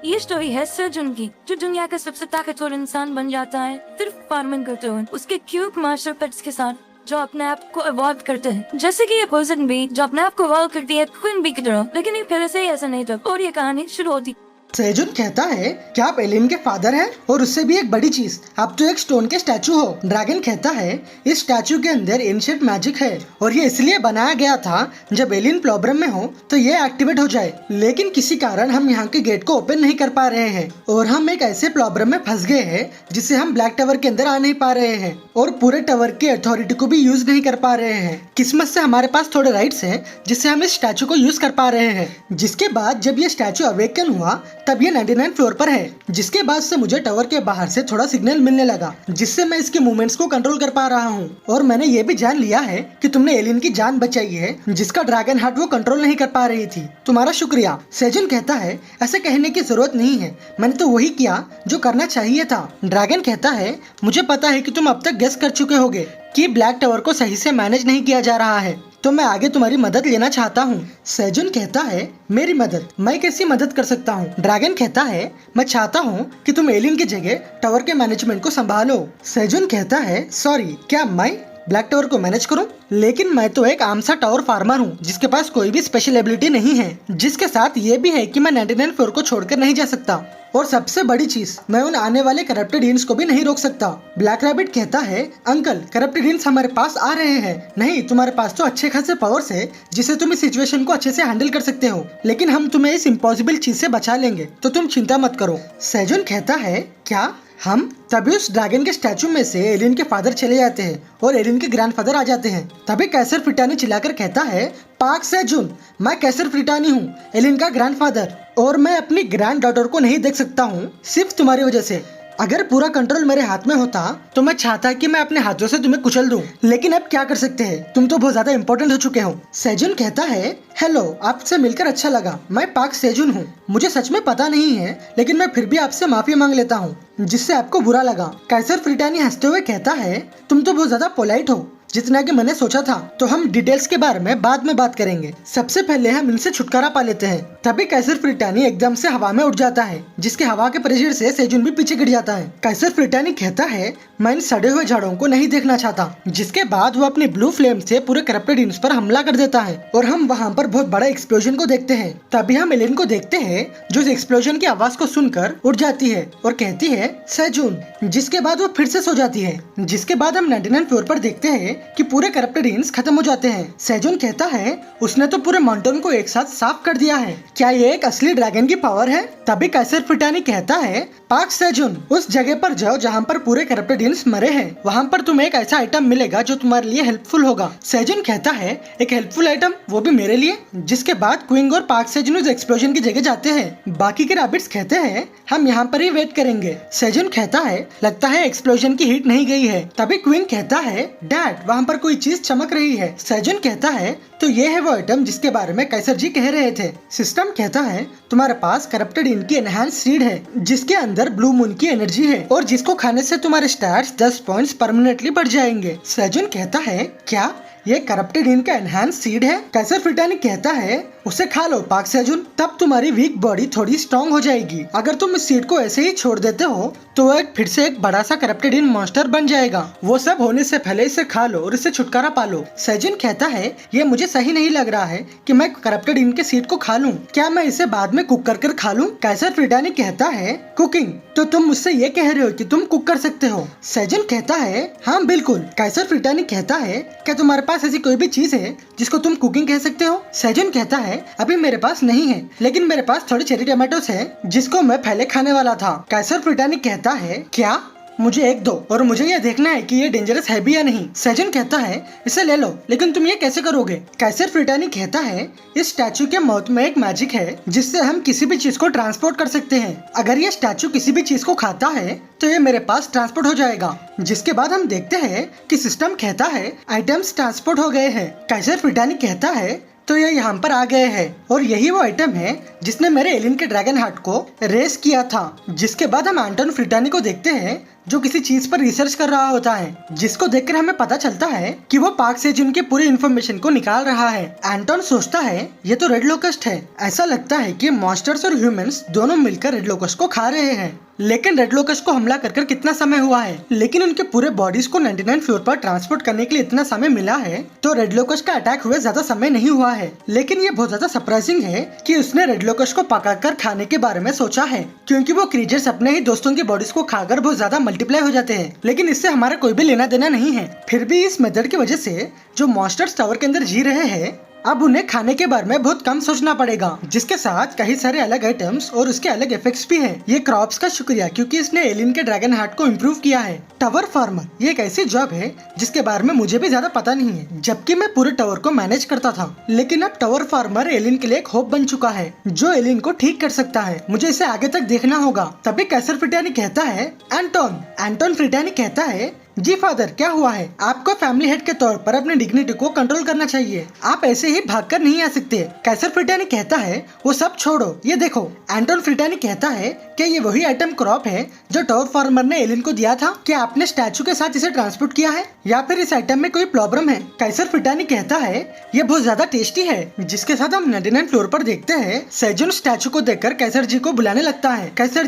ये स्टोरी है सर्जन की, जो दुनिया का सबसे ताकतवर इंसान बन जाता है सिर्फ फार्मिंग करते हुए उसके क्यूट मास्टर पेट्स के साथ, जो अपने आप को इवॉल्व करते हैं। जैसे कि ये पोइजन बी जो अपने आप को इवॉल्व करती है क्वीन बी की तरह, लेकिन ये पहले से ही ऐसा नहीं था और ये कहानी शुरू होती। सेजुन कहता है कि आप एलिन के फादर हैं और उससे भी एक बड़ी चीज, आप तो एक स्टोन के स्टैचू हो। ड्रैगन कहता है इस स्टैचू के अंदर एंशिएंट मैजिक है और ये इसलिए बनाया गया था जब एलिन प्रॉब्लम में हो तो ये एक्टिवेट हो जाए, लेकिन किसी कारण हम यहाँ के गेट को ओपन नहीं कर पा रहे हैं और हम एक ऐसे प्रॉब्लम में फंस गए हैं जिससे हम ब्लैक टावर के अंदर आ नहीं पा रहे हैं और पूरे टावर के अथॉरिटी को भी यूज नहीं कर पा रहे हैं। किस्मत से हमारे पास थोड़े राइट्स हैं जिससे हम इस स्टैचू को यूज कर पा रहे हैं। जिसके बाद जब ये स्टैचू अवेकन हुआ तब ये 99 फ्लोर पर है। जिसके बाद से मुझे टावर के बाहर से थोड़ा सिग्नल मिलने लगा जिससे मैं इसके मूवमेंट्स को कंट्रोल कर पा रहा हूँ और मैंने ये भी जान लिया है कि तुमने एलिन की जान बचाई है जिसका ड्रैगन हार्ट वो कंट्रोल नहीं कर पा रही थी। तुम्हारा शुक्रिया। सेजुन कहता है ऐसे कहने की जरूरत नहीं है, मैंने तो वही किया जो करना चाहिए था। ड्रैगन कहता है मुझे पता है कि तुम अब तक गेस कर चुके होगे कि ब्लैक टावर को सही से मैनेज नहीं किया जा रहा है, तो मैं आगे तुम्हारी मदद लेना चाहता हूँ। सेजुन कहता है मेरी मदद? मैं कैसी मदद कर सकता हूँ? ड्रैगन कहता है मैं चाहता हूँ कि तुम एलिन की जगह टावर के मैनेजमेंट को संभालो। सेजुन कहता है सॉरी, क्या मैं ब्लैक टावर को मैनेज करूं? लेकिन मैं तो एक आम सा टावर फार्मर हूं जिसके पास कोई भी स्पेशल एबिलिटी नहीं है, जिसके साथ ये भी है कि मैं 99 फ्लोर को छोड़कर नहीं जा सकता और सबसे बड़ी चीज मैं उन आने वाले करप्टेड इंस को भी नहीं रोक सकता। ब्लैक रैबिट कहता है अंकल करप्टेड इंस हमारे पास आ रहे हैं। नहीं, तुम्हारे पास तो अच्छे खासे पावर्स है जिससे तुम इस सिचुएशन को अच्छे से हैंडल कर सकते हो, लेकिन हम तुम्हें इस इम्पॉसिबल चीज से बचा लेंगे, तो तुम चिंता मत करो। सेजुन कहता है क्या हम? तभी उस ड्रैगन के स्टैचू में से एलिन के फादर चले जाते हैं और एलिन के ग्रैंडफादर आ जाते हैं। तभी कैसर फ्रिटानी चिल्लाकर कहता है पार्क सेजुन, मैं कैसर फ्रिटानी हूँ, एलिन का ग्रैंडफादर, और मैं अपनी ग्रैंड डॉटर को नहीं देख सकता हूँ सिर्फ तुम्हारी वजह से। अगर पूरा कंट्रोल मेरे हाथ में होता तो मैं चाहता कि मैं अपने हाथों से तुम्हें कुचल दूं, लेकिन अब क्या कर सकते हैं, तुम तो बहुत ज्यादा इम्पोर्टेंट हो चुके हो। सेजुन कहता है हेलो, आपसे मिलकर अच्छा लगा, मैं पार्क सेजुन हूँ। मुझे सच में पता नहीं है, लेकिन मैं फिर भी आपसे माफी मांग लेता हूँ जिससे आपको बुरा लगा। कैसर फ्रिटानी हंसते हुए कहता है तुम तो बहुत ज्यादा पोलाइट हो, जितना कि मैंने सोचा था, तो हम डिटेल्स के बारे में बाद में बात करेंगे, सबसे पहले हम इनसे छुटकारा पा लेते हैं। तभी कैसर फ्रिटानी एकदम से हवा में उड़ जाता है जिसके हवा के प्रेशर से सेजुन भी पीछे गिर जाता है। कैसर फ्रिटानी कहता है मैं इन सड़े हुए झाड़ों को नहीं देखना चाहता, जिसके बाद वो अपनी ब्लू फ्लेम से पूरे करप्टेड इंस पर हमला कर देता है और हम वहाँ पर बहुत बड़ा एक्सप्लोजन को देखते हैं। तभी हम एलिन को देखते हैं जो इस एक्सप्लोजन की आवाज को सुनकर उठ जाती है और कहती है सेजुन, जिसके बाद वो फिर से सो जाती है। जिसके बाद हम 99 फ्लोर पर देखते हैं कि पूरे करप्टेड इंस खत्म हो जाते हैं। सेजुन कहता है उसने तो पूरे माउंटेन को एक साथ साफ कर दिया है, क्या ये एक असली ड्रैगन की पावर है? तभी कैसर फ्रिटानी कहता है पार्क सेजुन, उस जगह पर जाओ जहाँ पर पूरे करप्टेड इंस मरे हैं, वहाँ पर तुम्हें एक ऐसा आइटम मिलेगा जो तुम्हारे लिए हेल्पफुल होगा। सेजुन कहता है एक हेल्पफुल आइटम, वो भी मेरे लिए? जिसके बाद क्विंग और पार्क सेजुन उस एक्सप्लोजन की जगह जाते हैं। बाकी के रैबिट्स कहते हैं हम यहाँ पर ही वेट करेंगे। सेजुन कहता है लगता है एक्सप्लोजन की हीट नहीं गई है। तभी क्विंग कहता है डैड, वहाँ पर कोई चीज चमक रही है। सेजुन कहता है तो ये है वो आइटम जिसके बारे में कैसर जी कह रहे थे। सिस्टम कहता है तुम्हारे पास करप्टेड इंक की एनहांस सीड है जिसके अंदर ब्लू मून की एनर्जी है और जिसको खाने से तुम्हारे स्टैट्स 10 पॉइंट्स परमानेंटली बढ़ जाएंगे। सेजुन कहता है क्या ये करप्टेड इंक का एनहांस सीड है? कैसर फ्रिटानी कहता है उसे खा लो पार्क सेजुन, तब तुम्हारी वीक बॉडी थोड़ी स्ट्रॉन्ग हो जाएगी। अगर तुम इस सीड को ऐसे ही छोड़ देते हो तो फिर से एक बड़ा सा करप्टेड इंक मॉन्स्टर बन जाएगा। वो सब होने से पहले इसे खा लो और इससे छुटकारा पा लो। सेजुन कहता है ये मुझे सही नहीं लग रहा है कि मैं करप्टेड इंक के सीड को खा लूं, क्या मैं इसे बाद में कुक कर खा लूं? कैसर फ्रिटानी कहता है कुकिंग, तो तुम मुझसे ये कह रहे हो कि तुम कुक कर सकते हो? सेजुन कहता है हाँ बिल्कुल। कैसर फ्रिटानी कहता है क्या तुम्हारे पास ऐसी कोई भी चीज है जिसको तुम कुकिंग कह सकते हो? सेजुन कहता है अभी मेरे पास नहीं है, लेकिन मेरे पास थोड़े चेरी टमाटोस है जिसको मैं पहले खाने वाला था। कैसर फ्रिटानी कहता है क्या? मुझे एक दो और मुझे ये देखना है कि ये डेंजरस है भी या नहीं। सेजुन कहता है इसे ले लो, लेकिन तुम ये कैसे करोगे? कैसर फ्रिटानी कहता है इस स्टैचू के माउथ में एक मैजिक है जिससे हम किसी भी चीज को ट्रांसपोर्ट कर सकते हैं। अगर ये स्टैचू किसी भी चीज को खाता है तो ये मेरे पास ट्रांसपोर्ट हो जाएगा। जिसके बाद हम देखते हैं कि सिस्टम कहता है आइटम्स ट्रांसपोर्ट हो गए हैं। कैसर फ्रिटानी कहता है तो ये यहाँ पर आ गए हैं और यही वो आइटम है जिसने मेरे एलिन के ड्रैगन हार्ट को रेस किया था। जिसके बाद हम एंटोन फ्रिटानी को देखते हैं जो किसी चीज पर रिसर्च कर रहा होता है, जिसको देखकर हमें पता चलता है कि वो पार्क सेजुन की पूरी इन्फॉर्मेशन को निकाल रहा है। एंटोन सोचता है ये तो रेड लोकस्ट है। ऐसा लगता है कि मॉन्स्टर्स और ह्यूमंस दोनों मिलकर रेड लोकस्ट को खा रहे हैं। लेकिन रेड लोकस्ट को हमला कर कितना समय हुआ है, लेकिन उनके पूरे बॉडीज को 99 फ्लोर पर ट्रांसपोर्ट करने के लिए इतना समय मिला है, तो रेड लोकस्ट का अटैक हुए ज्यादा समय नहीं हुआ है। लेकिन ये बहुत ज्यादा सरप्राइजिंग है कि उसने रेड लोकस्ट को पकाकर खाने के बारे में सोचा है, क्योंकि वो क्रीचर्स अपने ही दोस्तों की बॉडीज को खाकर बहुत ज्यादा मल्टीप्लाई हो जाते हैं। लेकिन इससे हमारा कोई भी लेना देना नहीं है। फिर भी इस मेथड की वजह से जो मॉन्स्टर्स टावर के अंदर जी रहे हैं, अब उन्हें खाने के बारे में बहुत कम सोचना पड़ेगा, जिसके साथ कई सारे अलग आइटम्स और उसके अलग इफेक्ट्स भी हैं। ये क्रॉप्स का शुक्रिया, क्योंकि इसने एलियन के ड्रैगन हार्ट को इम्प्रूव किया है। टावर फार्मर ये एक ऐसी जॉब है जिसके बारे में मुझे भी ज्यादा पता नहीं है, जबकि मैं पूरे टावर को मैनेज करता था। लेकिन अब टावर फार्मर एलियन के लिए एक होप बन चुका है, जो एलियन को ठीक कर सकता है। मुझे इसे आगे तक देखना होगा। तभी कैसर फ्रिटानी कहता है एंटोन फ्रिटानी कहता है, जी फादर, क्या हुआ है? आपको फैमिली हेड के तौर पर अपनी डिग्निटी को कंट्रोल करना चाहिए। आप ऐसे ही भागकर नहीं आ सकते। कैसर फ्रिटानी कहता है, वो सब छोड़ो, ये देखो। एंटोन फ्रिटानी कहता है, क्या ये वही आइटम क्रॉप है जो टावर फार्मर ने एलियन को दिया था? क्या आपने स्टैचू के साथ इसे ट्रांसपोर्ट किया है, या फिर इस आइटम में कोई प्रॉब्लम है? कैसर फ्रिटानी कहता है, ये बहुत ज्यादा टेस्टी है। जिसके साथ हम 99 फ्लोर पर देखते हैं, सेजुन स्टैचू को देखकर कैसर जी को बुलाने लगता है। कैसर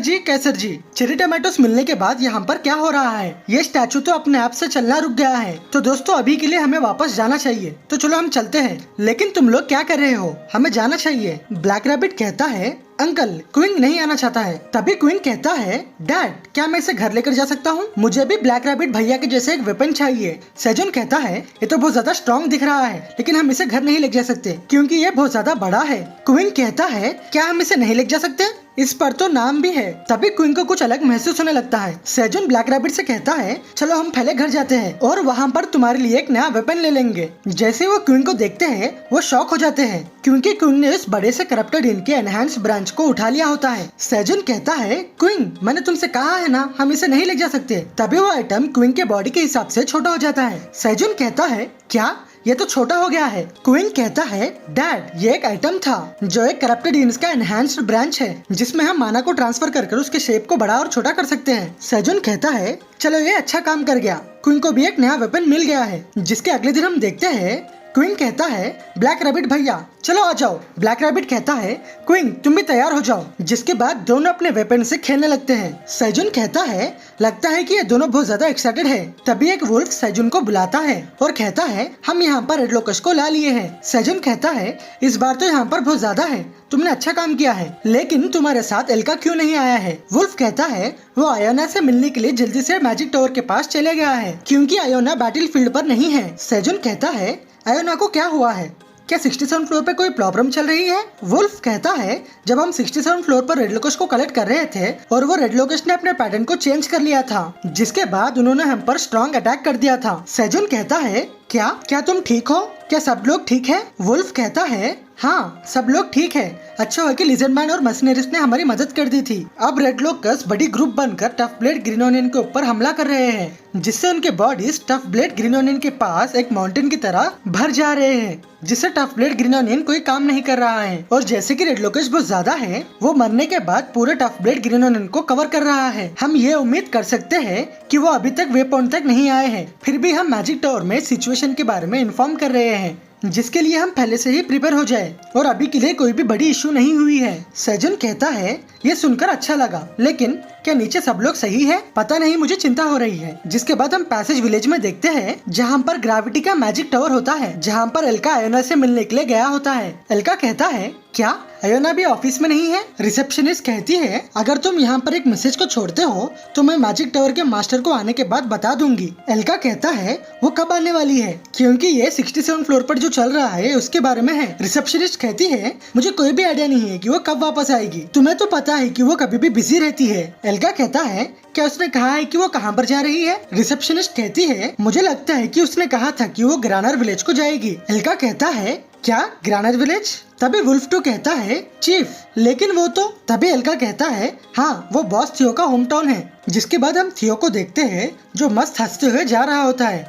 जी, चेरी टमाटोस मिलने के बाद यहाँ पर क्या हो रहा है? ये स्टैचू तो अपने आप से चलना रुक गया है। तो दोस्तों, अभी के लिए हमें वापस जाना चाहिए। तो चलो हम चलते हैं। लेकिन तुम लोग क्या कर रहे हो? हमें जाना चाहिए। ब्लैक रैबिट कहता है, अंकल, क्विंग नहीं आना चाहता है। तभी क्विंग कहता है, डैड, क्या मैं इसे घर लेकर जा सकता हूँ? मुझे भी ब्लैक रैबिट भैया के जैसे एक वेपन चाहिए। सेजुन कहता है, ये तो बहुत ज्यादा स्ट्रॉन्ग दिख रहा है, लेकिन हम इसे घर नहीं ले जा सकते क्योंकि ये बहुत ज्यादा बड़ा है। क्विंग कहता है, क्या हम इसे नहीं ले जा सकते? इस पर तो नाम भी है। तभी क्विंग को कुछ अलग महसूस होने लगता है। सेजुन ब्लैक रैबिट से कहता है, चलो हम पहले घर जाते हैं और वहाँ पर तुम्हारे लिए एक नया वेपन ले लेंगे। जैसे वो क्विंग को देखते हैं, वो शॉक हो जाते हैं, क्योंकि क्विंग ने उस बड़े से करप्टेड इनके एनहांस ब्रांच को उठा लिया होता है। सेजुन कहता है, क्विंग, मैंने तुमसे कहा है ना, हम इसे नहीं ले जा सकते। तभी वो आइटम क्विंग के बॉडी के हिसाब से छोटा हो जाता है। सेजुन कहता है, क्या ये तो छोटा हो गया है? क्विंग कहता है, डैड, ये एक आइटम था जो एक करप्टेड जीन्स का एनहांस्ड ब्रांच है, जिसमें हम माना को ट्रांसफर कर उसके शेप को बड़ा और छोटा कर सकते हैं। सेजुन कहता है, चलो ये अच्छा काम कर गया। क्विंग को भी एक नया वेपन मिल गया है। जिसके अगले दिन हम देखते हैं, क्विंग कहता है, ब्लैक रैबिट भैया, चलो आ जाओ। ब्लैक रैबिट कहता है, क्विंग, तुम भी तैयार हो जाओ। जिसके बाद दोनों अपने वेपन से खेलने लगते हैं। सेजुन कहता है, लगता है कि ये दोनों बहुत ज्यादा एक्साइटेड है। तभी एक वुल्फ सेजुन को बुलाता है और कहता है, हम यहाँ पर रेड लोकस्ट को ला लिए हैं। सेजुन कहता है, इस बार तो यहाँ पर बहुत ज्यादा है, तुमने अच्छा काम किया है, लेकिन तुम्हारे साथ एल्का क्यों नहीं आया है? वुल्फ कहता है, वो आयोना से मिलने के लिए जल्दी से मैजिक टावर के पास चले गया है, क्योंकि आयोना बैटल फील्ड पर नहीं है। सेजुन कहता है, आयोना को क्या हुआ है? क्या 67 फ्लोर पे कोई प्रॉब्लम चल रही है? वुल्फ कहता है, जब हम 67 फ्लोर पर रेड लोकस्ट को कलेक्ट कर रहे थे और वो रेड लोकस्ट ने अपने पैटर्न को चेंज कर लिया था, जिसके बाद उन्होंने हम पर स्ट्रॉन्ग अटैक कर दिया था। सेजुन कहता है, क्या तुम ठीक हो? क्या सब लोग ठीक है? वुल्फ कहता है, हाँ, सब लोग ठीक है। अच्छा है कि लिजर्ड मैन और मर्सनरीज ने हमारी मदद कर दी थी। अब रेड लोकस्ट बड़ी ग्रुप बनकर टफ ब्लेड ग्रीन ओनियन के ऊपर हमला कर रहे हैं, जिससे उनके bodies tough blade green onion के पास एक माउंटेन की तरह भर जा रहे हैं, जिससे टफ ब्लेड ग्रीन ओनियन कोई काम नहीं कर रहा है। और जैसे कि रेड लोकस्ट बहुत ज्यादा है, वो मरने के बाद पूरे टफ ब्लेड ग्रीन ओनियन को कवर कर रहा है। हम ये उम्मीद कर सकते हैं कि वो अभी तक वे पॉइंट तक नहीं आए हैं। फिर भी हम मैजिक टावर में सिचुएशन के बारे में इन्फॉर्म कर रहे हैं, जिसके लिए हम पहले से ही प्रिपेयर हो जाए, और अभी के लिए कोई भी बड़ी इशू नहीं हुई है। सेजुन कहता है, ये सुनकर अच्छा लगा, लेकिन क्या नीचे सब लोग सही है? पता नहीं, मुझे चिंता हो रही है। जिसके बाद हम पैसेज विलेज में देखते हैं, जहाँ पर ग्रेविटी का मैजिक टावर होता है, जहाँ पर एल्का आयोना से मिलने के लिए गया होता है। एल्का कहता है, क्या आयोना भी ऑफिस में नहीं है? रिसेप्शनिस्ट कहती है, अगर तुम यहाँ पर एक मैसेज को छोड़ते हो तो मैं मैजिक टावर के मास्टर को आने के बाद बता दूंगी। एल्का कहता है, वो कब आने वाली है? क्योंकि ये 67 फ्लोर पर जो चल रहा है उसके बारे में है। रिसेप्शनिस्ट कहती है, मुझे कोई भी आइडिया नहीं है कि वो कब वापस आएगी। तुम्हें तो पता है कि वो कभी भी बिजी रहती है। एल्का कहता है, क्या उसने कहा है कि वो कहाँ पर जा रही है? रिसेप्शनिस्ट कहती है, मुझे लगता है कि उसने कहा था कि वो ग्रानर विलेज को जाएगी। एल्का कहता है, क्या ग्रानर विलेज? तभी वुल्फ टू कहता है, चीफ, लेकिन वो तो। तभी एल्का कहता है, हाँ, वो बॉस थियो का होम टाउन है। जिसके बाद हम थियो को देखते हैं, जो मस्त हंसते हुए जा रहा होता है।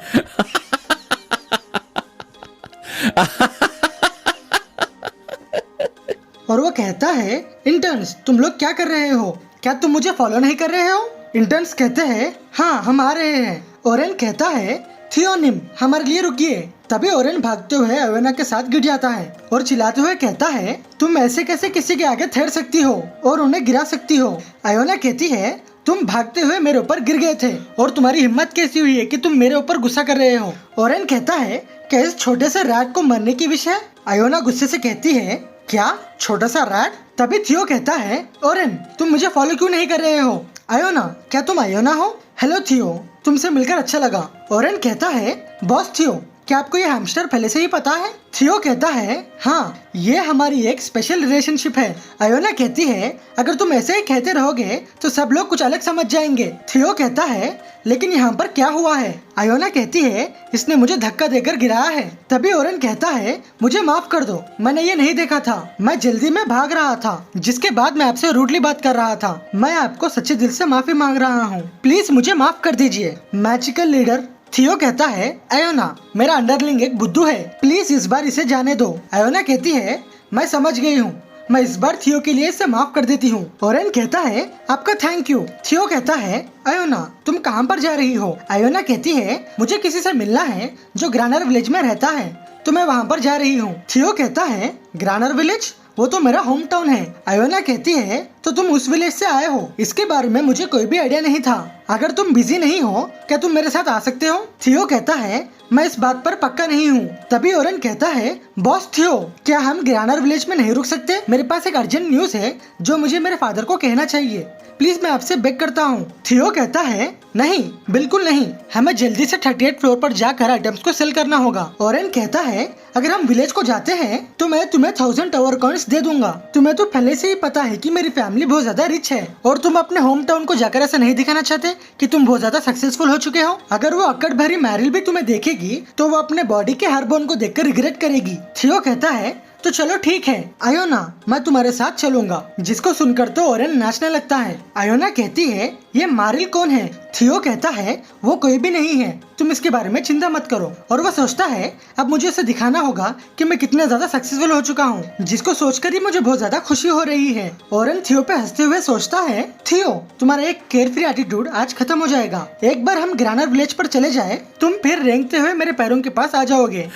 और वो कहता है, इंटर्न्स, तुम लोग क्या कर रहे हो? क्या तुम मुझे फॉलो नहीं कर रहे हो? इंटर्न्स कहते हैं हाँ हम आ रहे हैं। ओरेन कहता है थियोनिम हमारे लिए रुकिए। तभी ओरेन भागते हुए अयोना के साथ गिर जाता है और चिल्लाते हुए कहता है तुम ऐसे कैसे किसी के आगे ठहर सकती हो और उन्हें गिरा सकती हो। अयोना कहती है तुम भागते हुए मेरे ऊपर गिर गए थे और तुम्हारी हिम्मत कैसी हुई है कि तुम मेरे ऊपर गुस्सा कर रहे हो। ओरेन कहता है क्या इस छोटे से रैट को मरने की विश है। अयोना गुस्से से कहती है क्या छोटा सा रैट। तभी थियो कहता है ओरेन तुम मुझे फॉलो क्यों नहीं कर रहे हो। अयोना क्या तुम अयोना हो। हेलो थियो तुमसे मिलकर अच्छा लगा। ओरेन कहता है बॉस थियो क्या आपको ये हैमस्टर पहले से ही पता है। थियो कहता है हाँ ये हमारी एक स्पेशल रिलेशनशिप है। अयोना कहती है अगर तुम ऐसे ही कहते रहोगे तो सब लोग कुछ अलग समझ जाएंगे। थियो कहता है लेकिन यहाँ पर क्या हुआ है। अयोना कहती है इसने मुझे धक्का देकर गिराया है। तभी ओरेन कहता है मुझे माफ कर दो मैंने ये नहीं देखा था। मैं जल्दी में भाग रहा था जिसके बाद मैं आपसे रूडली बात कर रहा था। मैं आपको सच्चे दिल से माफी मांग रहा हूँ प्लीज मुझे माफ कर दीजिए मैजिकल लीडर। थियो कहता है अयोना मेरा अंडरलिंग एक बुद्धू है प्लीज इस बार इसे जाने दो। अयोना कहती है मैं समझ गई हूँ मैं इस बार थियो के लिए इसे माफ कर देती हूँ। ओरेन कहता है आपका थैंक यू। थियो कहता है अयोना तुम कहाँ पर जा रही हो। अयोना कहती है मुझे किसी से मिलना है जो ग्रानर विलेज में रहता है तो मैं वहाँ पर जा रही हूँ। थियो कहता है ग्रानर विलेज वो तो मेरा होम टाउन है। अयोना कहती है तो तुम उस विलेज से आए हो इसके बारे में मुझे कोई भी आइडिया नहीं था। अगर तुम बिजी नहीं हो क्या तुम मेरे साथ आ सकते हो। थियो कहता है मैं इस बात पर पक्का नहीं हूँ। तभी ओरेन कहता है बॉस थियो क्या हम ग्रानर विलेज में नहीं रुक सकते। मेरे पास एक अर्जेंट न्यूज है जो मुझे मेरे फादर को कहना चाहिए प्लीज मैं आपसे बेग करता हूँ। थियो कहता है नहीं बिल्कुल नहीं हमें जल्दी से 38 फ्लोर पर जाकर आइटम्स को सेल करना होगा। ओरेन कहता है अगर हम विलेज को जाते हैं तो मैं तुम्हें 1000 टावर कॉइन्स दे दूंगा। तुम्हें तो पहले से ही पता है कि मेरी फैमिली बहुत ज्यादा रिच है और तुम अपने होम टाउन को जाकर ऐसा नहीं दिखाना चाहते कि तुम बहुत ज्यादा सक्सेसफुल हो चुके हो। अगर वो अक्कड़ भरी मैरिल भी तुम्हें देखेगी तो वो अपने बॉडी के हर बोन को देखकर रिग्रेट करेगी। थियो कहता है तो चलो ठीक है अयोना मैं तुम्हारे साथ चलूंगा। जिसको सुनकर तो ओरेन नाचने लगता है। अयोना कहती है ये मारिल कौन है। थियो कहता है वो कोई भी नहीं है तुम इसके बारे में चिंता मत करो। और वो सोचता है अब मुझे उसे दिखाना होगा कि मैं कितना ज्यादा सक्सेसफुल हो चुका हूँ जिसको सोचकर ही मुझे बहुत ज्यादा खुशी हो रही है। ओरेन थियो पे हंसते हुए सोचता है थियो तुम्हारा एक केयरफ्री एटीट्यूड आज खत्म हो जाएगा। एक बार हम ग्रानर विलेज पर चले जाए तुम फिर रेंगते हुए मेरे पैरों के पास आ जाओगे।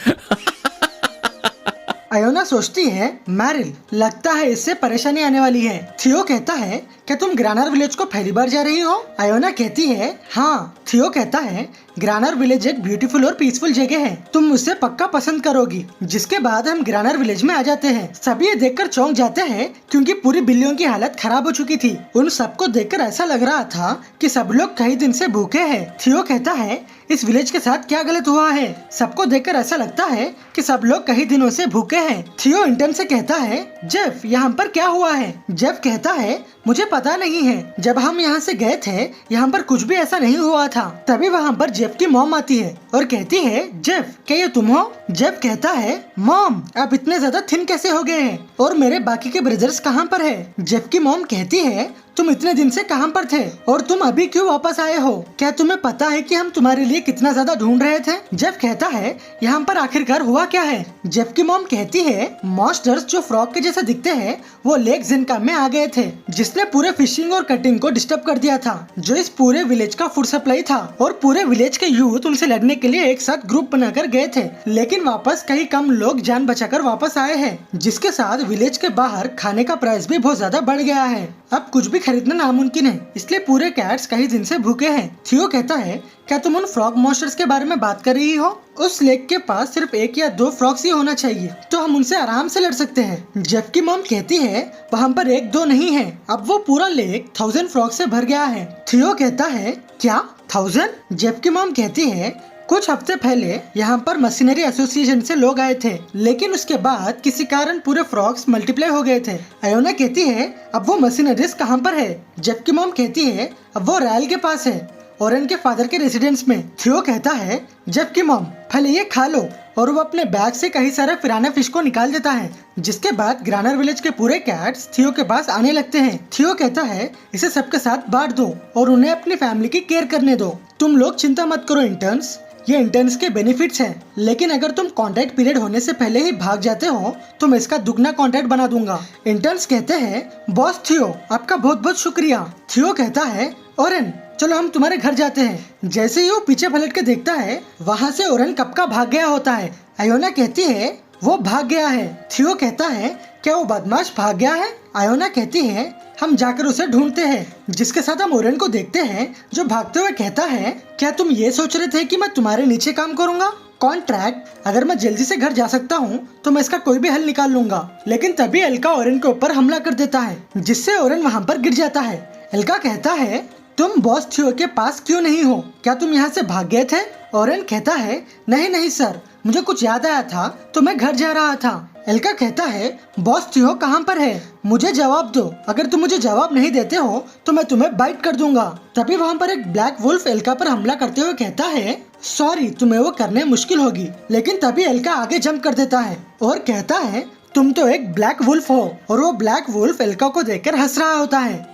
अयोना सोचती है मैरिल लगता है इससे परेशानी आने वाली है। थियो कहता है क्या तुम ग्रानर विलेज को पहली बार जा रही हो। अयोना कहती है हाँ। थियो कहता है ग्रानर विलेज एक ब्यूटीफुल और पीसफुल जगह है तुम उसे पक्का पसंद करोगी। जिसके बाद हम ग्रानर विलेज में आ जाते हैं। सभी ये देखकर चौंक जाते हैं क्योंकि पूरी बिल्लियों की हालत खराब हो चुकी थी। उन सबको देखकर ऐसा लग रहा था कि सब लोग कई दिन से भूखे हैं। थियो कहता है इस विलेज के साथ क्या गलत हुआ है। सबको देखकर ऐसा लगता है कि सब लोग कई दिनों से भूखे हैं। थियो इंटर्न से कहता है जेफ यहाँ पर क्या हुआ है। जेफ कहता है मुझे पता नहीं है जब हम यहाँ से गए थे यहाँ पर कुछ भी ऐसा नहीं हुआ था। तभी वहाँ पर जेफ की मॉम आती है और कहती है जेफ क्या ये तुम हो। जेफ कहता है मॉम आप इतने ज्यादा थिन कैसे हो गए हैं और मेरे बाकी के ब्रदर्स कहाँ पर है। जेफ की मॉम कहती है तुम इतने दिन से कहाँ पर थे और तुम अभी क्यों वापस आए हो। क्या तुम्हें पता है कि हम तुम्हारे लिए कितना ज्यादा ढूंढ रहे थे। जेफ कहता है यहाँ पर आखिरकार हुआ क्या है। जेफ की मॉम कहती है मॉन्स्टर्स जो फ्रॉग के जैसे दिखते हैं वो लेक जिनका में आ गए थे जिसने पूरे फिशिंग और कटिंग को डिस्टर्ब कर दिया था जो इस पूरे विलेज का फूड सप्लाई था। और पूरे विलेज के यूथ उनसे लड़ने के लिए एक साथ ग्रुप बनाकर गए थे लेकिन वापस कई कम लोग जान बचाकर वापस आए हैं जिसके साथ विलेज के बाहर खाने का प्राइस भी बहुत ज्यादा बढ़ गया है। अब कुछ भी खरीदना नामुमकिन है इसलिए पूरे कैट्स कई दिन से भूखे हैं। थियो कहता है क्या तुम उन फ्रॉग मॉन्स्टर्स के बारे में बात कर रही हो। उस लेक के पास सिर्फ 1 या 2 फ्रॉग्स ही होना चाहिए तो हम उनसे आराम से लड़ सकते हैं। जेफ की मॉम कहती है वहाँ पर 1-2 नहीं है अब वो पूरा लेक 1000 फ्रॉग से भर गया है। थियो कहता है क्या 1000। जेफ की मॉम कहती है कुछ हफ्ते पहले यहाँ पर मशीनरी एसोसिएशन से लोग आए थे लेकिन उसके बाद किसी कारण पूरे फ्रॉग्स मल्टीप्लाई हो गए थे। अयोना कहती है अब वो मशीनरीज कहाँ पर है। जेफ की मॉम कहती है अब वो रायल के पास है ओरेन के फादर के रेसिडेंस में। थियो कहता है जेफ की मॉम पहले ये खा लो और वो अपने बैग से कई सारे पिराना फिश को निकाल देता है। जिसके बाद ग्रानर विलेज के पूरे कैट्स थियो के पास आने लगते हैं। थियो कहता है इसे सबके साथ बांट दो और उन्हें अपनी फैमिली की केयर करने दो। तुम लोग चिंता मत करो इंटर्न्स ये इंटर्न्स के बेनिफिट्स हैं लेकिन अगर तुम कॉन्ट्रैक्ट पीरियड होने से पहले ही भाग जाते हो तो मैं इसका दुगना कॉन्ट्रैक्ट बना दूंगा। इंटर्न्स कहते हैं बॉस थियो आपका बहुत बहुत शुक्रिया। थियो कहता है ओरेन चलो हम तुम्हारे घर जाते हैं। जैसे ही वो पीछे पलट के देखता है, वहाँ से ओरेन कब का भाग गया होता है। आयोना कहती है वो भाग गया है। थियो कहता है क्या वो बदमाश भाग गया है? आयोना कहती है हम जाकर उसे ढूंढते हैं। जिसके साथ हम ओरेन को देखते हैं जो भागते हुए कहता है क्या तुम ये सोच रहे थे कि मैं तुम्हारे नीचे काम करूंगा? कॉन्ट्रैक्ट, अगर मैं जल्दी से घर जा सकता हूँ तो मैं इसका कोई भी हल निकाल लूंगा। लेकिन तभी एल्का ओरेन के ऊपर हमला कर देता है, जिससे ओरेन वहाँ पर गिर जाता है। एल्का कहता है तुम बॉस थियो के पास क्यों नहीं हो? क्या तुम यहाँ से भाग गए थे? ओरेन कहता है नहीं सर, मुझे कुछ याद आया था तो मैं घर जा रहा था। एल्का कहता है बॉस थियो कहाँ पर है? मुझे जवाब दो। अगर तुम मुझे जवाब नहीं देते हो तो मैं तुम्हें बाइट कर दूंगा। तभी वहाँ पर एक ब्लैक वुल्फ एल्का पर हमला करते हुए कहता है सॉरी, तुम्हें वो करने मुश्किल होगी। लेकिन तभी एल्का आगे जंप कर देता है और कहता है तुम तो एक ब्लैक वुल्फ हो। और वो ब्लैक वुल्फ एल्का को देखकर हंस रहा होता है।